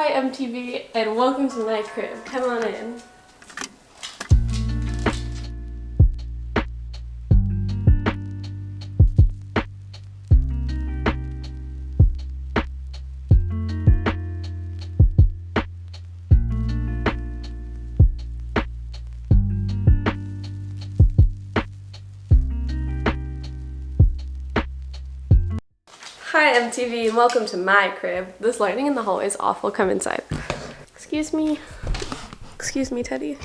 Hi MTV and welcome to my crib. Come on in. Hi MTV and welcome to my crib. This lighting in the hallway is awful. Come inside. Excuse me. Excuse me, Teddy.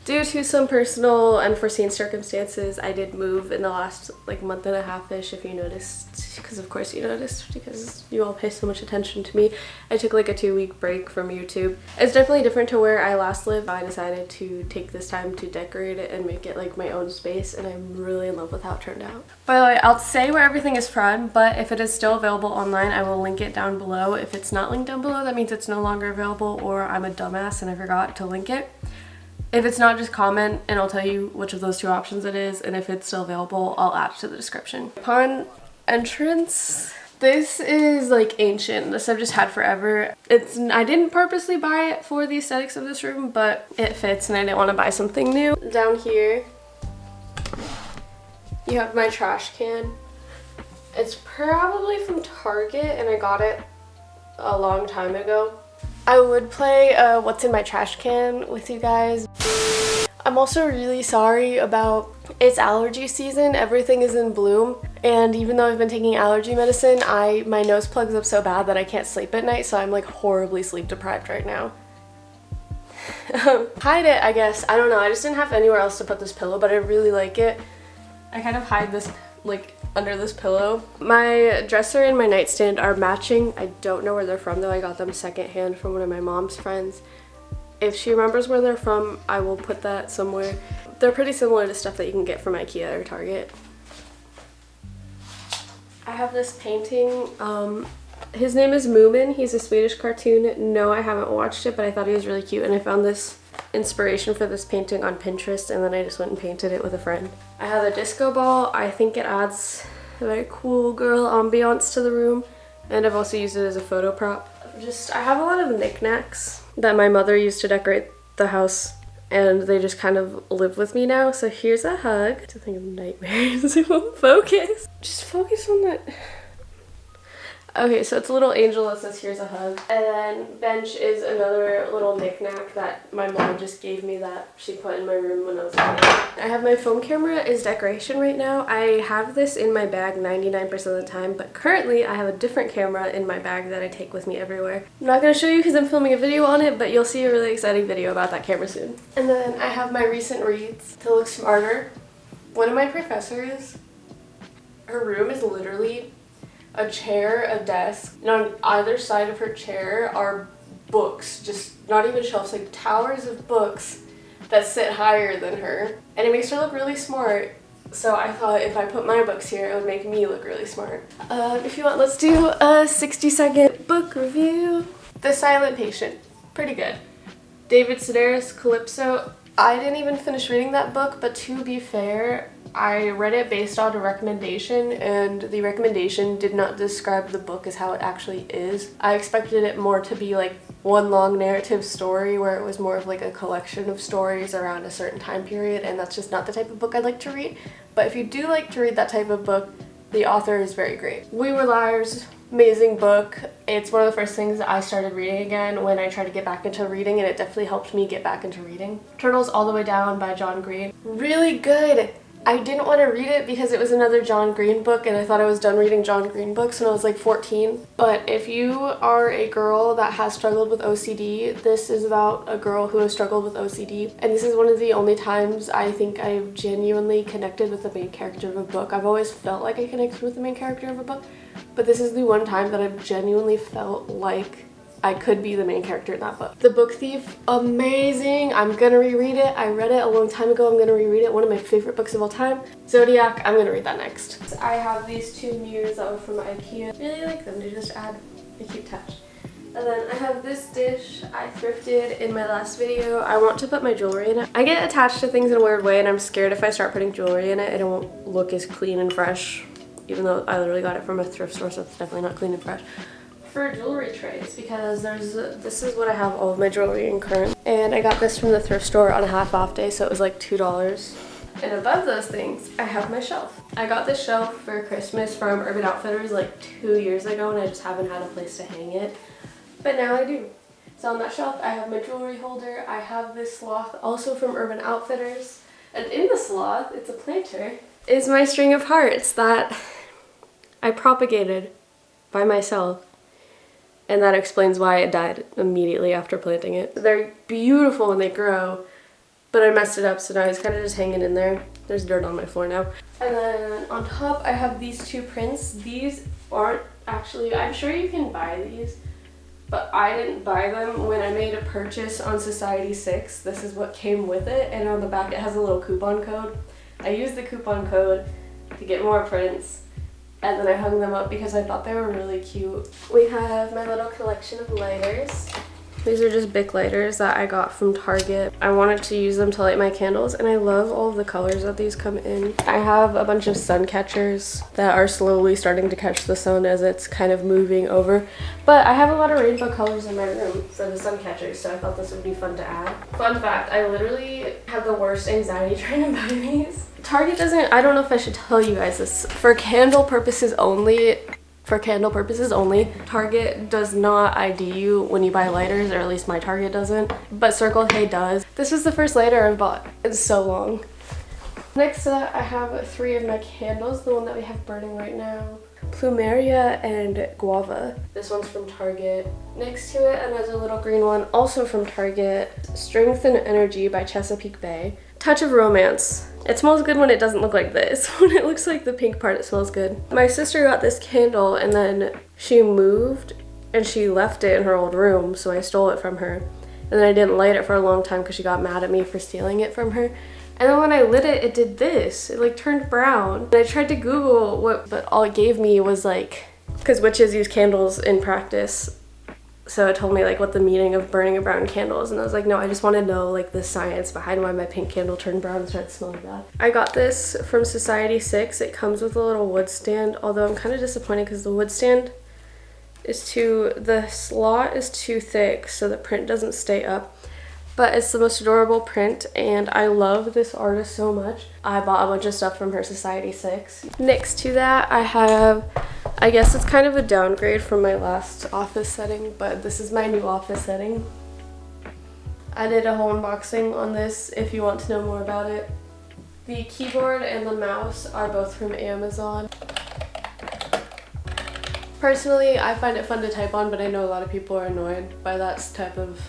Due to some personal unforeseen circumstances, I did move in the last month and a half-ish, if you noticed, because of course you noticed, because you all pay so much attention to me. I took a 2-week break from YouTube. It's definitely different to where I last lived. I decided to take this time to decorate it and make it my own space, and I'm really in love with how it turned out. By the way, I'll say where everything is from, but if it is still available online, I will link it down below. If it's not linked down below, that means it's no longer available, or I'm a dumbass and I forgot to link it. If it's not, just comment and I'll tell you which of those two options it is, and if it's still available, I'll add it to the description. Upon entrance, this is ancient. This I've just had forever. I didn't purposely buy it for the aesthetics of this room, but it fits and I didn't want to buy something new. Down here, you have my trash can. It's probably from Target and I got it a long time ago. I would play what's in my trash can with you guys. I'm also really sorry about it's allergy season. Everything is in bloom, and even though I've been taking allergy medicine, my nose plugs up so bad that I can't sleep at night, so I'm horribly sleep deprived right now. Hide it, I guess. I don't know. I just didn't have anywhere else to put this pillow, but I really like it. I kind of hide this under this pillow. My dresser and my nightstand are matching. I don't know where they're from though. I got them secondhand from one of my mom's friends. If she remembers where they're from, I will put that somewhere. They're pretty similar to stuff that you can get from IKEA or Target. I have this painting. His name is Moomin. He's a Swedish cartoon. No, I haven't watched it, but I thought he was really cute, and I found this inspiration for this painting on Pinterest, and then I just went and painted it with a friend. I have a disco ball. I think it adds a very cool girl ambiance to the room, and I've also used it as a photo prop. I have a lot of knickknacks that my mother used to decorate the house, and they just kind of live with me now. So here's a hug. To think of nightmares, it won't focus. Just focus on that. Okay, so it's a little angel that says here's a hug. And then bench is another little knickknack that my mom just gave me that she put in my room when I was a kid. I have my phone camera as decoration right now. I have this in my bag 99% of the time, but currently I have a different camera in my bag that I take with me everywhere. I'm not going to show you because I'm filming a video on it, but you'll see a really exciting video about that camera soon. And then I have my recent reads to look smarter. One of my professors, her room is literally a chair, a desk, and on either side of her chair are books, just not even shelves, towers of books that sit higher than her. And it makes her look really smart, so I thought if I put my books here, it would make me look really smart. If you want, let's do a 60-second book review. The Silent Patient, pretty good. David Sedaris, Calypso. I didn't even finish reading that book, but to be fair, I read it based on a recommendation, and the recommendation did not describe the book as how it actually is. I expected it more to be one long narrative story where it was more of a collection of stories around a certain time period, and that's just not the type of book I like to read. But if you do like to read that type of book, the author is very great. We Were Liars, amazing book. It's one of the first things that I started reading again when I tried to get back into reading, and it definitely helped me get back into reading. Turtles All the Way Down by John Green. Really good! I didn't want to read it because it was another John Green book, and I thought I was done reading John Green books when I was 14. But if you are a girl that has struggled with OCD, this is about a girl who has struggled with OCD. And this is one of the only times I think I've genuinely connected with the main character of a book. I've always felt like I connected with the main character of a book, but this is the one time that I've genuinely felt like I could be the main character in that book. The Book Thief, amazing. I'm gonna reread it. I read it a long time ago. I'm gonna reread it. One of my favorite books of all time. Zodiac, I'm gonna read that next. I have these two mirrors that were from IKEA. Really like them. They just add a cute touch. And then I have this dish I thrifted in my last video. I want to put my jewelry in it. I get attached to things in a weird way, and I'm scared if I start putting jewelry in it, it won't look as clean and fresh even though I literally got it from a thrift store, so it's definitely not clean and fresh. For jewelry trays, because this is what I have all of my jewelry in current. And I got this from the thrift store on a half off day, so it was like $2. And above those things, I have my shelf. I got this shelf for Christmas from Urban Outfitters like 2 years ago, and I just haven't had a place to hang it. But now I do. So on that shelf, I have my jewelry holder. I have this sloth also from Urban Outfitters. And in the sloth, it's a planter, is my string of hearts that I propagated by myself. And that explains why it died immediately after planting it. They're beautiful when they grow, but I messed it up, so now it's kind of just hanging in there. There's dirt on my floor now. And then on top, I have these two prints. These aren't actually, I'm sure you can buy these, but I didn't buy them when I made a purchase on Society6. This is what came with it, and on the back it has a little coupon code. I used the coupon code to get more prints, and then I hung them up because I thought they were really cute. We have my little collection of lighters. These are just Bic lighters that I got from Target. I wanted to use them to light my candles, and I love all of the colors that these come in. I have a bunch of sun catchers that are slowly starting to catch the sun as it's kind of moving over. But I have a lot of rainbow colors in my room for the sun catchers, so I thought this would be fun to add. Fun fact, I literally have the worst anxiety trying to buy these. Target doesn't, I don't know if I should tell you guys this, for candle purposes only, Target does not ID you when you buy lighters, or at least my Target doesn't, but Circle K does. This was the first lighter I've bought in so long. Next to that, I have 3 of my candles, the one that we have burning right now. Plumeria and Guava. This one's from Target. Next to it, another little green one, also from Target. Strength and Energy by Chesapeake Bay. Touch of Romance. It smells good when it doesn't look like this. When it looks like the pink part, it smells good. My sister got this candle, and then she moved and she left it in her old room, so I stole it from her. And then I didn't light it for a long time because she got mad at me for stealing it from her. And then when I lit it, it did this. It like turned brown. And I tried to Google what, but all it gave me was like, because witches use candles in practice, so it told me like what the meaning of burning a brown candle is, and I was like, no, I just want to know like the science behind why my pink candle turned brown and started smelling bad. I got this from Society6. It comes with a little wood stand, although I'm kind of disappointed because the wood stand is the slot is too thick, so the print doesn't stay up. But it's the most adorable print, and I love this artist so much. I bought a bunch of stuff from her Society6. Next to that, I have, I guess it's kind of a downgrade from my last office setting, but this is my new office setting. I did a whole unboxing on this if you want to know more about it. The keyboard and the mouse are both from Amazon. Personally, I find it fun to type on, but I know a lot of people are annoyed by that type of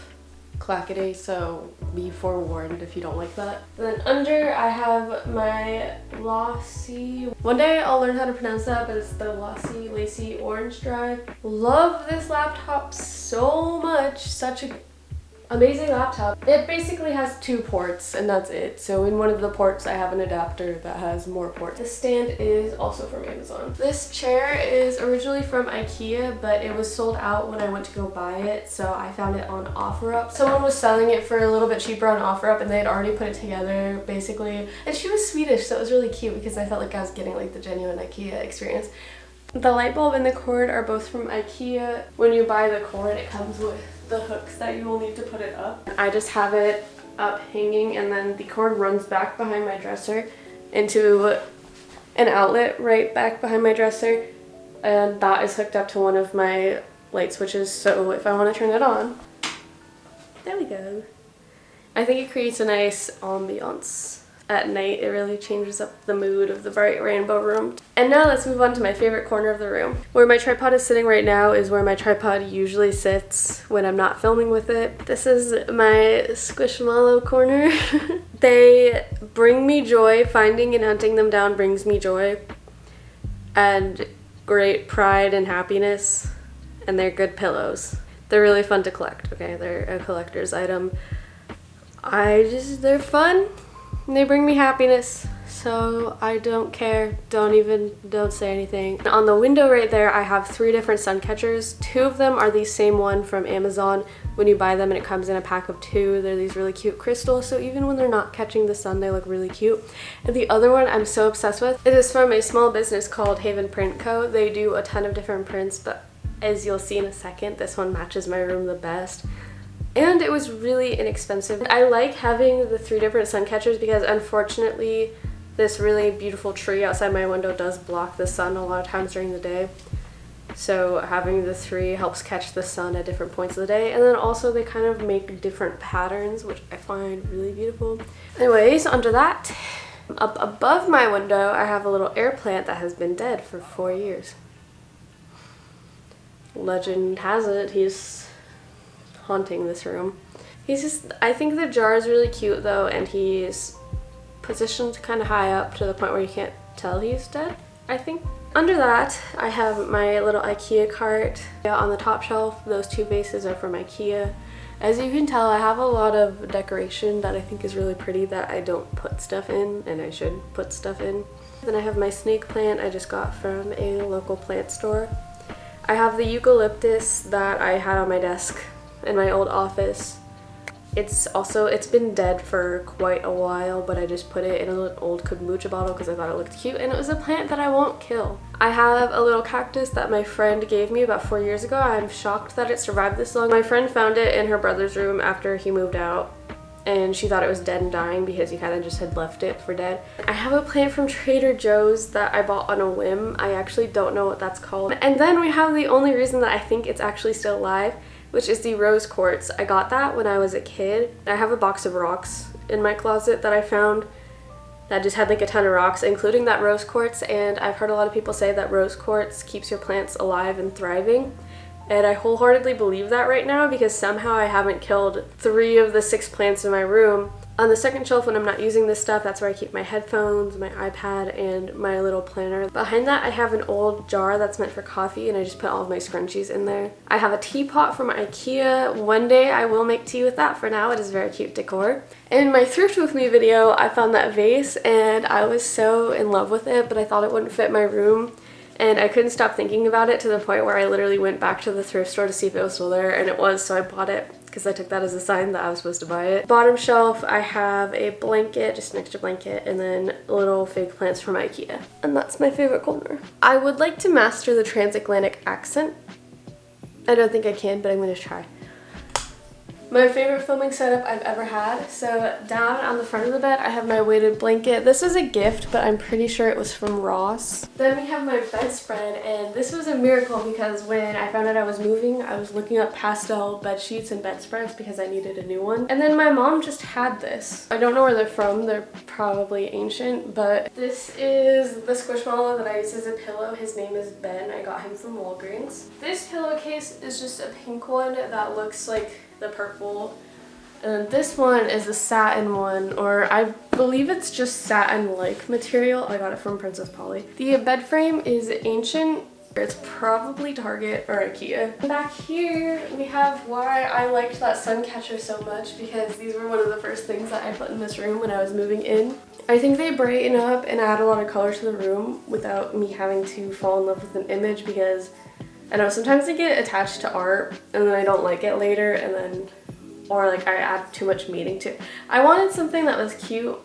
clackety, so be forewarned if you don't like that. Then under, I have my Lossy. One day I'll learn how to pronounce that, but it's the Lossy Lacy Orange Drive. Love this laptop so much. Such a amazing laptop. It basically has 2 ports and that's it. So in one of the ports I have an adapter that has more ports. The stand is also from Amazon. This chair is originally from IKEA, but it was sold out when I went to go buy it, so I found it on OfferUp. Someone was selling it for a little bit cheaper on OfferUp, and they had already put it together basically. And she was Swedish, so it was really cute because I felt like I was getting like the genuine IKEA experience. The light bulb and the cord are both from IKEA. When you buy the cord, it comes with the hooks that you will need to put it up. I just have it up hanging, and then the cord runs back behind my dresser into an outlet right back behind my dresser, and that is hooked up to one of my light switches, so if I want to turn it on, there we go. I think it creates a nice ambiance. At night, it really changes up the mood of the bright rainbow room. And now let's move on to my favorite corner of the room. Where my tripod is sitting right now is where my tripod usually sits when I'm not filming with it. This is my Squishmallow corner. They bring me joy. Finding and hunting them down brings me joy and great pride and happiness. And they're good pillows. They're really fun to collect, okay? They're a collector's item. They're fun. They bring me happiness, so I don't care. Don't say anything. And on the window right there, I have 3 different sun catchers. 2 of them are the same one from Amazon. When you buy them and it comes in a pack of 2, they're these really cute crystals, so even when they're not catching the sun, they look really cute. And the other one I'm so obsessed with, it is from a small business called Haven Print Co. They do a ton of different prints, but as you'll see in a second, this one matches my room the best. And it was really inexpensive. I like having the 3 different sun catchers because unfortunately this really beautiful tree outside my window does block the sun a lot of times during the day. So having the 3 helps catch the sun at different points of the day, and then also they kind of make different patterns, which I find really beautiful. Anyways, under that, up above my window, I have a little air plant that has been dead for 4 years. Legend has it, he's haunting this room. I think the jar is really cute though, and he's positioned kind of high up to the point where you can't tell he's dead, I think. Under that, I have my little IKEA cart. On the top shelf, those 2 vases are from IKEA. As you can tell, I have a lot of decoration that I think is really pretty that I don't put stuff in, and I should put stuff in. Then I have my snake plant I just got from a local plant store. I have the eucalyptus that I had on my desk in my old office. It's been dead for quite a while, but I just put it in an old kombucha bottle because I thought it looked cute, and it was a plant that I won't kill. I have a little cactus that my friend gave me about 4 years ago. I'm shocked that it survived this long. My friend found it in her brother's room after he moved out, and she thought it was dead and dying because he kind of just had left it for dead. I have a plant from Trader Joe's that I bought on a whim. I actually don't know what that's called. And then we have the only reason that I think it's actually still alive, which is the rose quartz. I got that when I was a kid. I have a box of rocks in my closet that I found that just had like a ton of rocks, including that rose quartz, and I've heard a lot of people say that rose quartz keeps your plants alive and thriving. And I wholeheartedly believe that right now because somehow I haven't killed 3 of the 6 plants in my room. On the second shelf when I'm not using this stuff, that's where I keep my headphones, my iPad, and my little planner. Behind that I have an old jar that's meant for coffee, and I just put all of my scrunchies in there. I have a teapot from IKEA. One day I will make tea with that. For now it is very cute decor. In my Thrift With Me video I found that vase and I was so in love with it, but I thought it wouldn't fit my room. And I couldn't stop thinking about it to the point where I literally went back to the thrift store to see if it was still there, and it was, so I bought it because I took that as a sign that I was supposed to buy it. Bottom shelf, I have a blanket, just an extra blanket, and then little fake plants from IKEA. And that's my favorite corner. I would like to master the transatlantic accent. I don't think I can, but I'm going to try. My favorite filming setup I've ever had. So down on the front of the bed I have my weighted blanket. This is a gift, but I'm pretty sure it was from Ross. Then we have my bedspread, and this was a miracle because when I found out I was moving, I was looking up pastel bed sheets and bedspreads because I needed a new one. And then my mom just had this. I don't know where they're from, they're probably ancient, but this is the Squishmallow that I use as a pillow. His name is Ben. I got him from Walgreens. This pillowcase is just a pink one that looks like the purple, and this one is a satin one, or I believe it's just satin-like material. I got it from Princess Polly. The bed frame is ancient. It's probably Target or IKEA. Back here we have why I liked that sun catcher so much, because these were one of the first things that I put in this room when I was moving in. I think they brighten up and add a lot of color to the room without me having to fall in love with an image, because I know sometimes I get attached to art and then I don't like it later, and then, or like I add too much meaning to it. I wanted something that was cute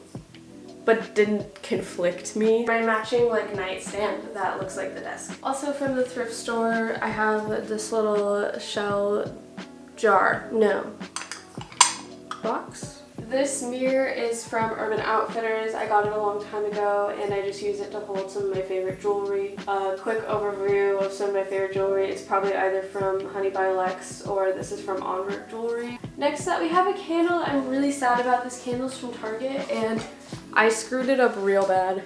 but didn't conflict me. My matching like nightstand that looks like the desk. Also from the thrift store, I have this little shell box. This mirror is from Urban Outfitters. I got it a long time ago and I just use it to hold some of my favorite jewelry. A quick overview of some of my favorite jewelry is probably either from Honey by Lex or this is from Onward Jewelry. Next up we have a candle. I'm really sad about this. Candle's from Target and I screwed it up real bad.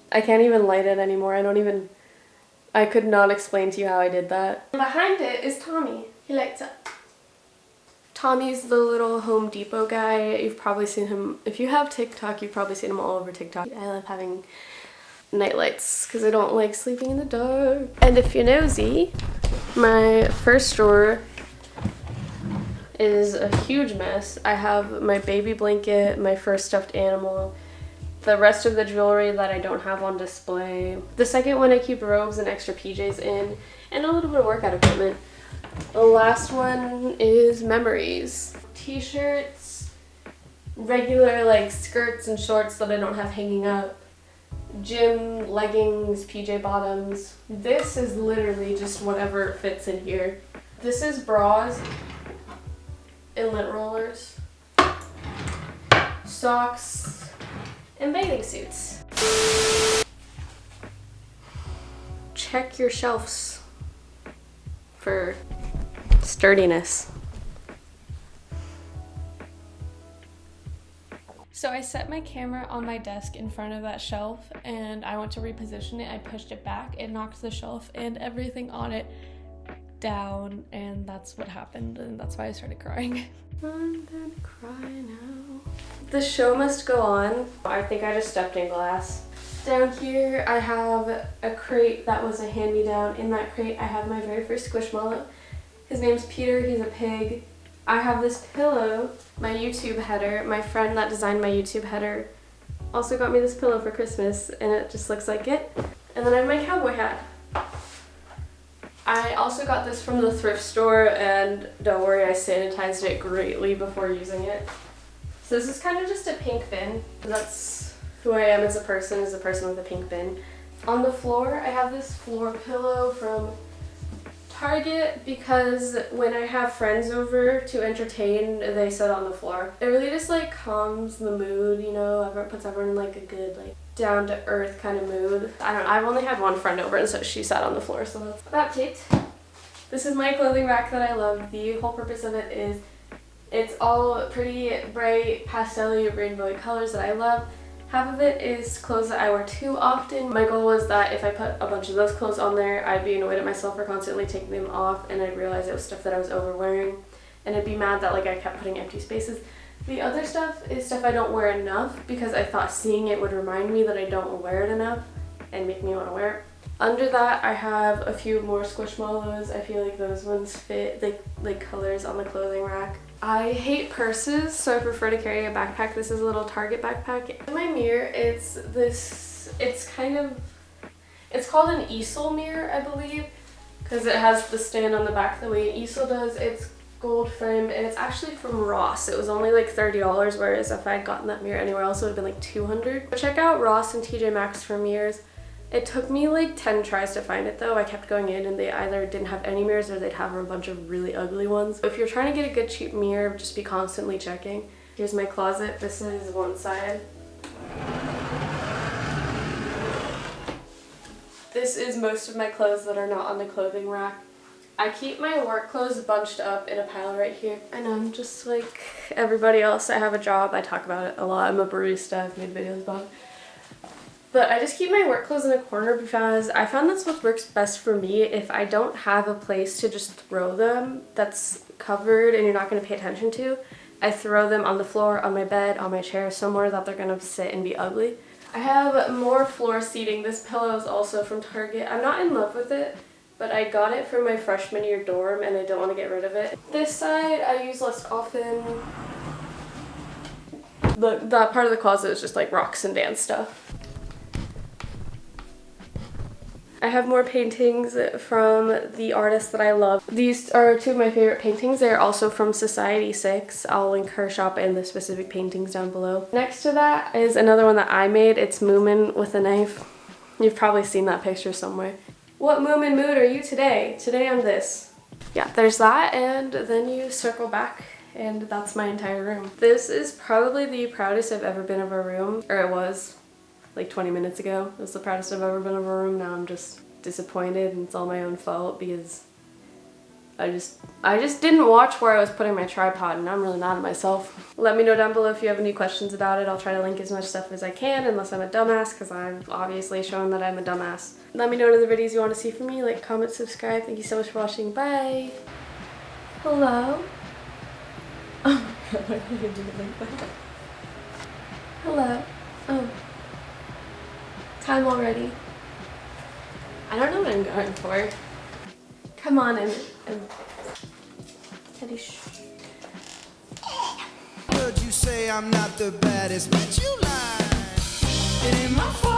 I can't even light it anymore. I could not explain to you how I did that. Behind it is Tommy. He lights up. Tommy's the little Home Depot guy. You've probably seen him, if you have TikTok, you've probably seen him all over TikTok. I love having night lights because I don't like sleeping in the dark. And if you're nosy, my first drawer is a huge mess. I have my baby blanket, my first stuffed animal, the rest of the jewelry that I don't have on display. The second one I keep robes and extra PJs in, and a little bit of workout equipment. The last one is memories. T-shirts, regular like skirts and shorts that I don't have hanging up, gym leggings, PJ bottoms. This is literally just whatever fits in here. This is bras and lint rollers, socks, and bathing suits. Check your shelves for sturdiness. So I set my camera on my desk in front of that shelf and I went to reposition it. I pushed it back, it knocked the shelf and everything on it down, and that's what happened, and that's why I started crying. I'm gonna cry now. The show must go on. I think I just stepped in glass. Down here I have a crate that was a hand-me-down. In that crate I have my very first Squishmallow. His name's Peter, he's a pig. I have this pillow, my YouTube header. My friend that designed my YouTube header also got me this pillow for Christmas, and it just looks like it. And then I have my cowboy hat. I also got this from the thrift store, and don't worry, I sanitized it greatly before using it. So this is kind of just a pink bin. That's who I am as a person with a pink bin. On the floor, I have this floor pillow from Target because when I have friends over to entertain, they sit on the floor. It really just like calms the mood, you know, it puts everyone in like a good like down to earth kind of mood. I've only had one friend over and so she sat on the floor, so that's about it. This is my clothing rack that I love. The whole purpose of it is it's all pretty bright pastel-y rainbowy colors that I love. Half of it is clothes that I wear too often. My goal was that if I put a bunch of those clothes on there, I'd be annoyed at myself for constantly taking them off, and I'd realize it was stuff that I was overwearing, and I'd be mad that like I kept putting empty spaces. The other stuff is stuff I don't wear enough because I thought seeing it would remind me that I don't wear it enough and make me want to wear it. Under that I have a few more Squishmallows. I feel like those ones fit like colors on the clothing rack. I hate purses, so I prefer to carry a backpack. This is a little Target backpack. In my mirror, it's called an easel mirror, I believe, because it has the stand on the back the way an easel does. It's gold framed and it's actually from Ross. It was only like $30, whereas if I had gotten that mirror anywhere else it would have been like $200. But check out Ross and TJ Maxx for mirrors. It took me like 10 tries to find it though. I kept going in and they either didn't have any mirrors or they'd have a bunch of really ugly ones. If you're trying to get a good cheap mirror, just be constantly checking. Here's my closet. This is one side. This is most of my clothes that are not on the clothing rack. I keep my work clothes bunched up in a pile right here. I know, I'm just like everybody else. I have a job. I talk about it a lot. I'm a barista. I've made videos about it. But I just keep my work clothes in a corner because I found that's what works best for me. If I don't have a place to just throw them that's covered and you're not going to pay attention to, I throw them on the floor, on my bed, on my chair, somewhere that they're going to sit and be ugly. I have more floor seating. This pillow is also from Target. I'm not in love with it, but I got it for my freshman year dorm and I don't want to get rid of it. This side I use less often. That part of the closet is just like rocks and dance stuff. I have more paintings from the artists that I love. These are two of my favorite paintings. They're also from Society 6. I'll link her shop and the specific paintings down below. Next to that is another one that I made. It's Moomin with a knife. You've probably seen that picture somewhere. What Moomin mood are you today? Today I'm this. Yeah, there's that, and then you circle back and that's my entire room. This is probably the proudest I've ever been of a room, or it was. Like 20 minutes ago. It was the proudest I've ever been of a room. Now I'm just disappointed and it's all my own fault because I just didn't watch where I was putting my tripod and I'm really mad at myself. Let me know down below if you have any questions about it. I'll try to link as much stuff as I can unless I'm a dumbass because I'm obviously showing that I'm a dumbass. Let me know what other videos you want to see from me. Like, comment, subscribe. Thank you so much for watching. Bye. Hello? Oh my god, why did I do it like that? Hello? Oh. Time already. I don't know what I'm going for. Come on, I'm Teddy, shh. Heard you say I'm not the baddest, but you lie. It ain't my fault.